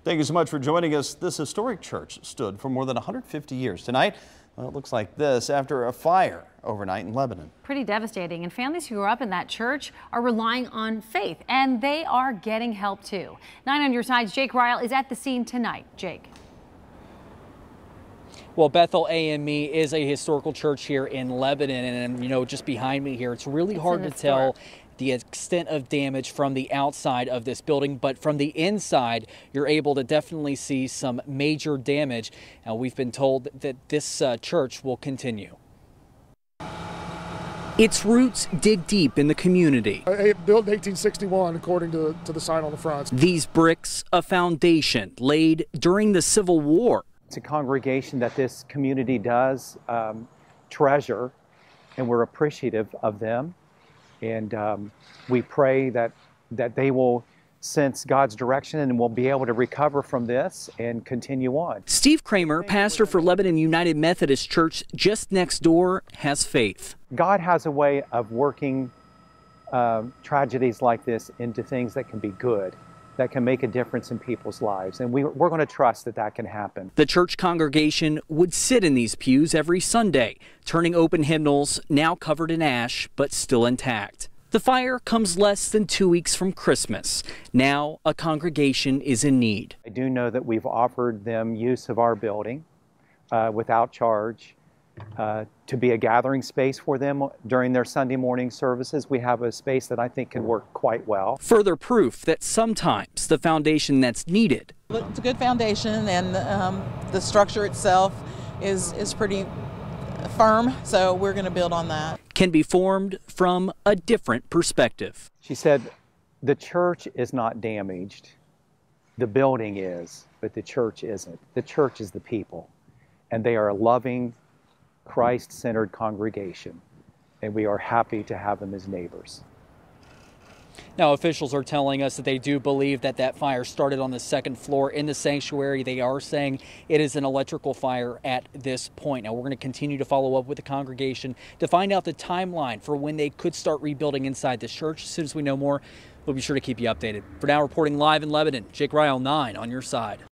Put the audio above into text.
Thank you so much for joining us. This historic church stood for more than 150 years. Tonight, well, it looks like this after a fire overnight in Lebanon. Pretty devastating, and families who grew up in that church are relying on faith, and they are getting help too. 9 on your side's Jake Ryle is at the scene tonight. Jake. Well, Bethel AME is a historical church here in Lebanon, and you know, just behind me here, it's really hard to tell the extent of damage from the outside of this building, but from the inside, you're able to definitely see some major damage. And we've been told that this church will continue. Its roots dig deep in the community. Built in 1861, according to the sign on the front. These bricks, a foundation laid during the Civil War. It's a congregation that this community does treasure, and we're appreciative of them. And we pray that they will sense God's direction and will be able to recover from this and continue on. Steve Kramer, pastor for Lebanon United Methodist Church just next door, has faith. God has a way of working tragedies like this into things that can be good, that can make a difference in people's lives. And we're going to trust that that can happen. The church congregation would sit in these pews every Sunday, turning open hymnals, now covered in ash, but still intact. The fire comes less than 2 weeks from Christmas. Now a congregation is in need. I do know that we've offered them use of our building without charge to be a gathering space for them during their Sunday morning services. We have a space that I think can work quite well. Further proof that sometimes the foundation that's needed. It's a good foundation, and the structure itself is pretty firm, so we're going to build on that. Can be formed from a different perspective. She said, the church is not damaged. The building is, but the church isn't. The church is the people, and they are a loving, Christ-centered congregation, and we are happy to have them as neighbors. Now, officials are telling us that they do believe that that fire started on the second floor in the sanctuary. They are saying it is an electrical fire at this point. Now, we're going to continue to follow up with the congregation to find out the timeline for when they could start rebuilding inside this church. As soon as we know more, we'll be sure to keep you updated. For now, reporting live in Lebanon, Jake Ryle, 9 on your side.